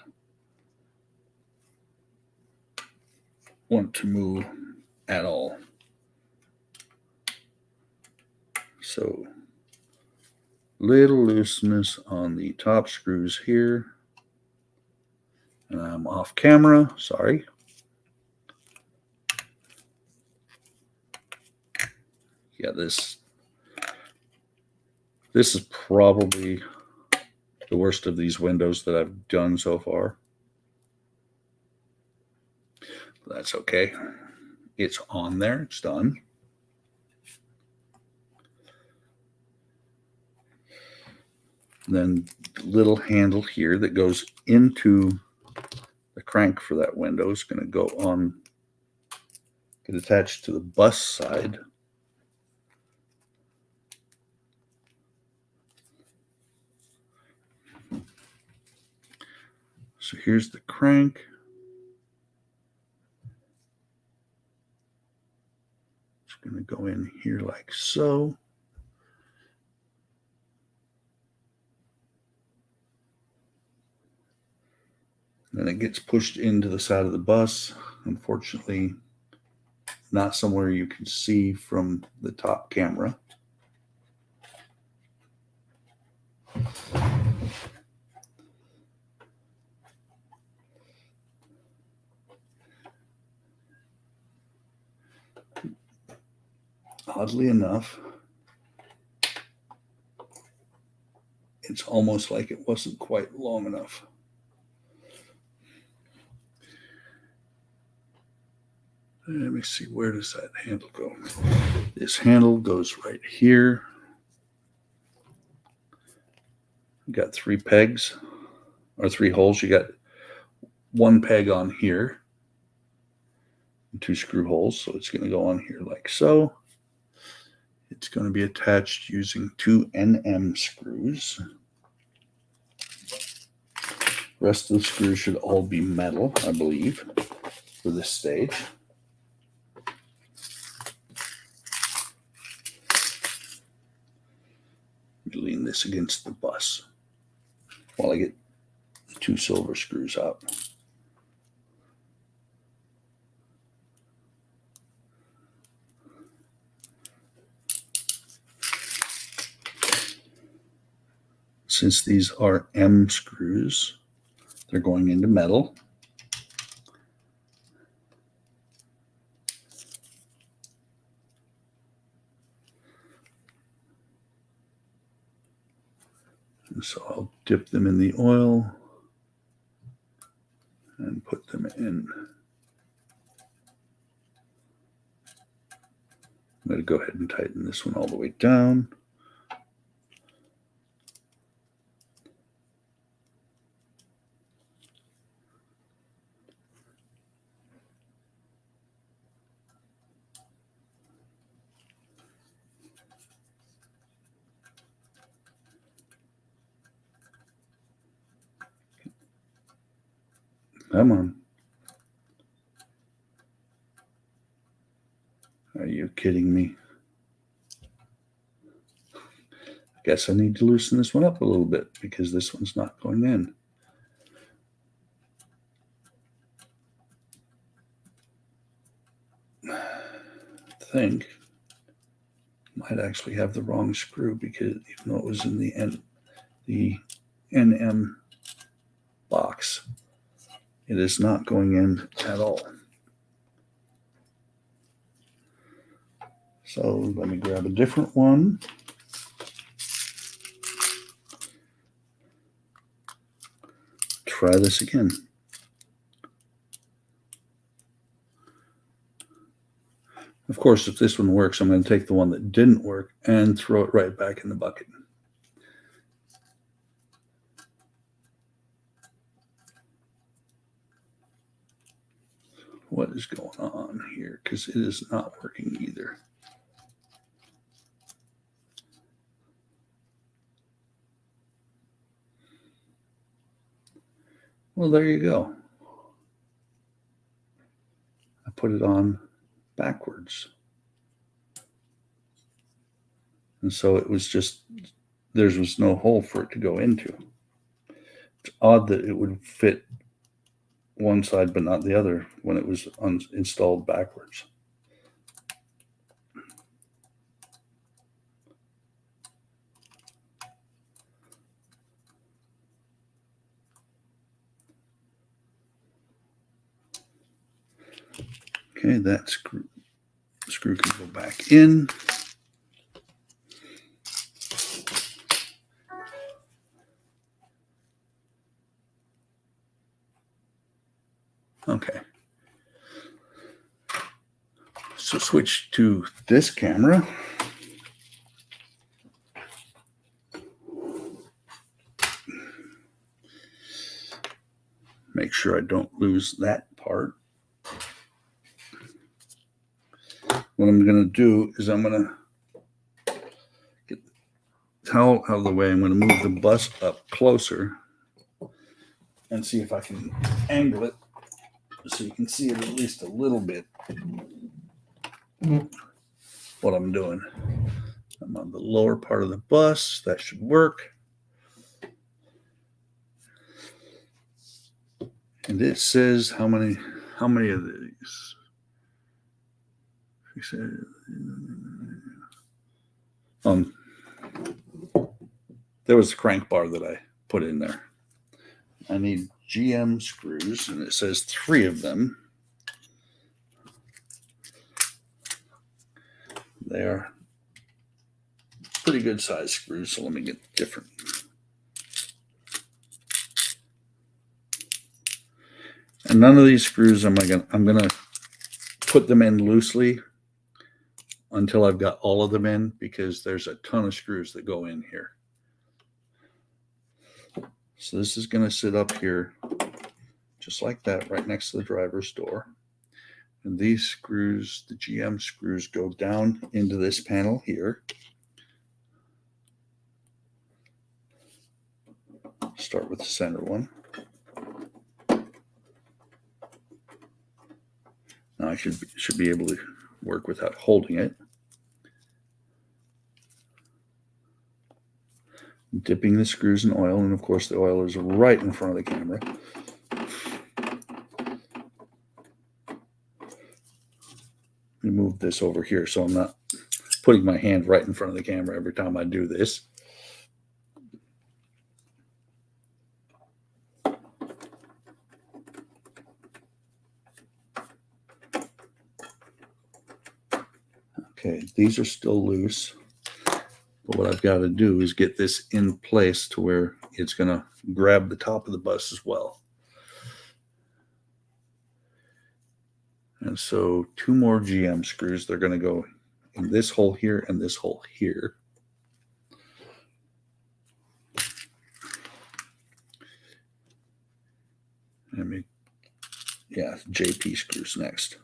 want to move at all. So, little looseness on the top screws here. And I'm off camera, sorry. Yeah, this is probably the worst of these windows that I've done so far. That's okay. It's on there, it's done. Then the little handle here that goes into the crank for that window is going to go on, get attached to the bus side. So here's the crank. It's going to go in here like so. Then it gets pushed into the side of the bus. Unfortunately, not somewhere you can see from the top camera. Oddly enough, it's almost like it wasn't quite long enough. Let me see, where does that handle go? This handle goes right here. You got 3 pegs, or 3 holes. You got 1 peg on here, and 2 screw holes. So it's going to go on here like so. It's going to be attached using 2 NM screws. The rest of the screws should all be metal, I believe, for this stage. Lean this against the bus while I get 2 silver screws out. Since these are M screws, they're going into metal. And so I'll dip them in the oil and put them in. I'm going to go ahead and tighten this one all the way down. Come on. Are you kidding me? I guess I need to loosen this one up a little bit because this one's not going in. I think might actually have the wrong screw because even though it was in the NM box, it is not going in at all. So let me grab a different one. Try this again. course, if this one works, I'm going to take the one that didn't work and throw it right back in the bucket. What is going on here? Because it is not working either. Well, there you go. I put it on backwards. And so it was just, there was no hole for it to go into. It's odd that it would fit one side but not the other when it was installed backwards. Okay, that screw can go back in. Okay. So switch to this camera. Make sure I don't lose that part. What I'm going to do is I'm going to get the towel out of the way. I'm going to move the bus up closer and see if I can angle it so you can see it at least a little bit. What I'm doing. I'm on the lower part of the bus. That should work. And it says how many of these? There was a crank bar that I put in there. I need GM screws, and it says 3 of them. They are pretty good size screws, so let me get different. And none of these screws I'm gonna put them in loosely until I've got all of them in, because there's a ton of screws that go in here. So this is going to sit up here just like that, right next to the driver's door. And these screws, the GM screws, go down into this panel here. Start with the center one. Now I should be able to work without holding it. Dipping the screws in oil, and of course the oil is right in front of the camera. Let me move this over here so I'm not putting my hand right in front of the camera every time I do this. Okay, these are still loose. But what I've got to do is get this in place to where it's going to grab the top of the bus as well. And so 2 more GM screws. They're going to go in this hole here and this hole here. JP screws next.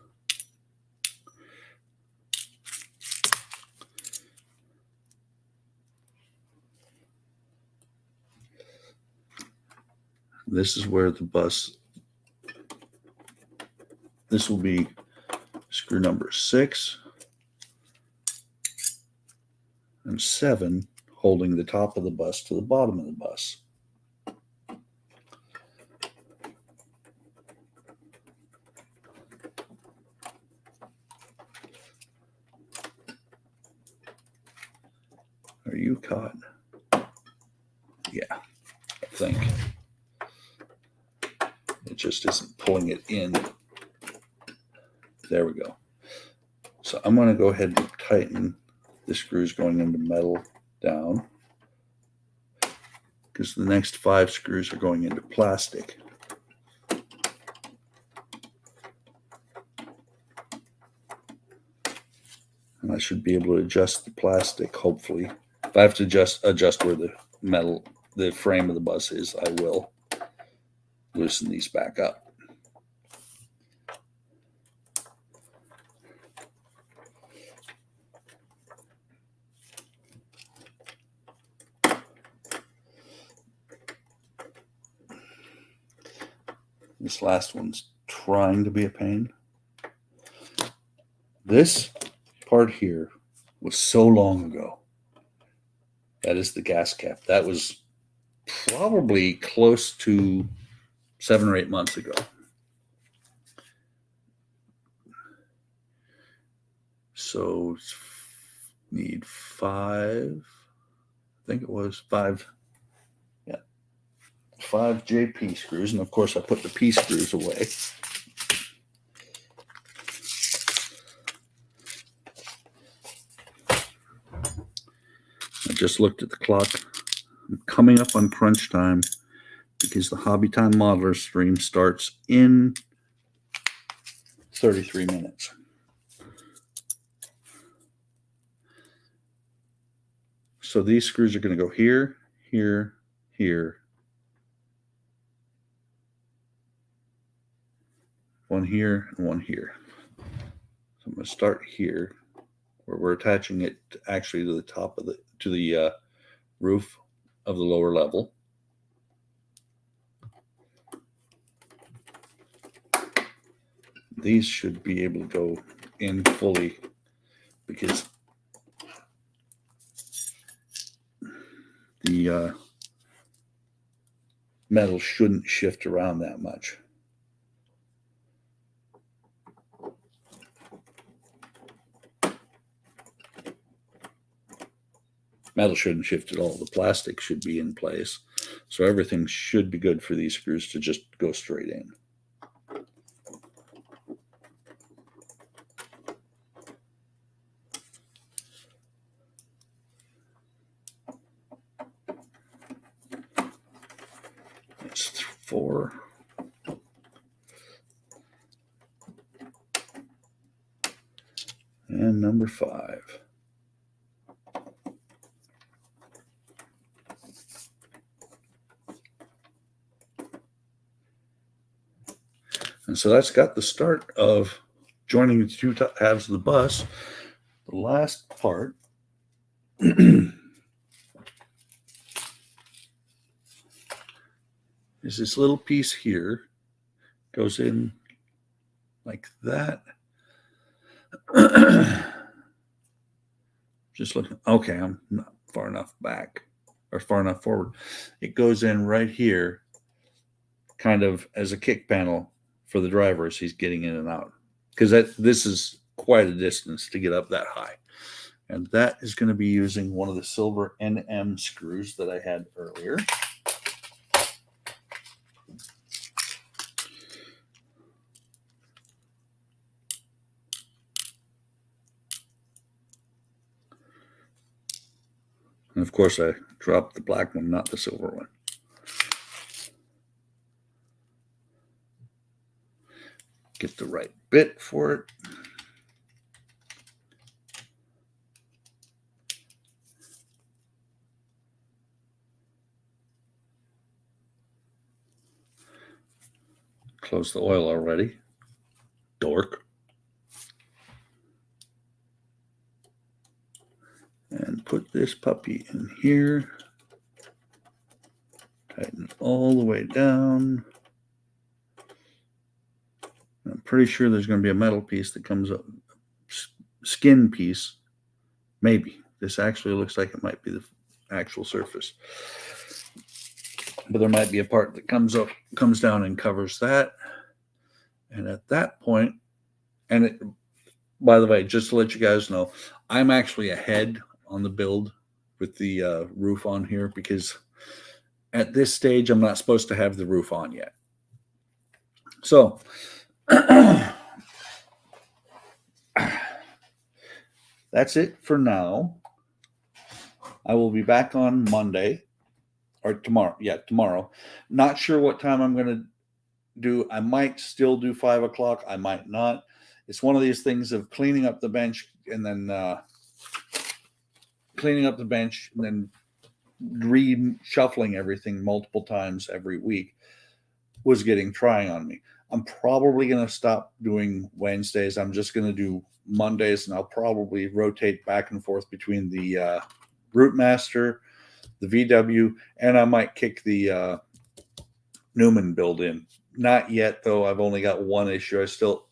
This is where the bus, this will be screw number 6 and 7, holding the top of the bus to the bottom of the bus. Are you caught? Yeah, I think. It just isn't pulling it in. There we go. So I'm going to go ahead and tighten the screws going into metal down, because the next 5 screws are going into plastic. And I should be able to adjust the plastic, hopefully. If I have to adjust where the frame of the bus is, I will loosen these back up. This last one's trying to be a pain. This part here was so long ago. That is the gas cap. That was probably close to 7 or 8 months ago. So need 5, I think it was 5. Yeah. 5 JP screws. And of course I put the P screws away. I just looked at the clock. I'm coming up on crunch time because the Hobby Time Modeler stream starts in 33 minutes. So these screws are going to go here, here, here. One here and one here. So I'm going to start here where we're attaching it actually to the top of the roof of the lower level. These should be able to go in fully because the metal shouldn't shift around that much. Metal shouldn't shift at all. The plastic should be in place. So everything should be good for these screws to just go straight in. That's 4. And number 5. And so that's got the start of joining the 2 halves of the bus. The last part is this little piece here. Goes in like that. Just looking. Okay, I'm not far enough back or far enough forward. It goes in right here, kind of as a kick panel for the driver as he's getting in and out, because this is quite a distance to get up that high. And that is going to be using one of the silver NM screws that I had earlier. And of course I dropped the black one, not the silver one. Get the right bit for it. Close the oil already. Dork. And put this puppy in here. Tighten it all the way down. I'm pretty sure there's going to be a metal piece that comes up, skin piece. Maybe. This actually looks like it might be the actual surface. But there might be a part that comes down and covers that. And at that point, and it, by the way, just to let you guys know, I'm actually ahead on the build with the roof on here because at this stage, I'm not supposed to have the roof on yet. So, that's it for now. I will be back on Monday or tomorrow. Yeah, tomorrow. Not sure what time I'm going to do. I might still do 5 o'clock. I might not. It's one of these things of cleaning up the bench, cleaning up the bench, and then reshuffling everything multiple times every week was getting trying on me. I'm probably going to stop doing Wednesdays. I'm just going to do Mondays, and I'll probably rotate back and forth between the Routemaster, the VW, and I might kick the Newman build in. Not yet, though. I've only got one issue. I still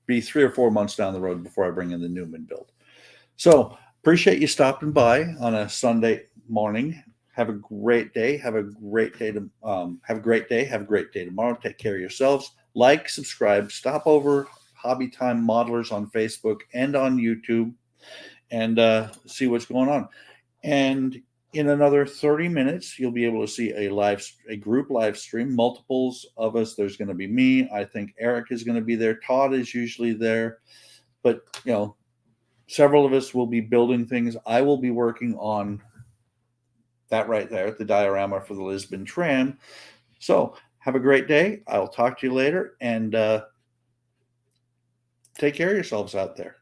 be 3 or 4 months down the road before I bring in the Newman build. So appreciate you stopping by on a Sunday morning. Have a great day. Have a great day. Have a great day. Have a great day tomorrow. Take care of yourselves. Like, subscribe. Stop over Hobby Time Modelers on Facebook and on YouTube, and see what's going on. And in another 30 minutes, you'll be able to see a group live stream. Multiples of us. There's going to be me. I think Eric is going to be there. Todd is usually there, but several of us will be building things. I will be working on that right there, the diorama for the Lisbon tram. So have a great day. I'll talk to you later, and take care of yourselves out there.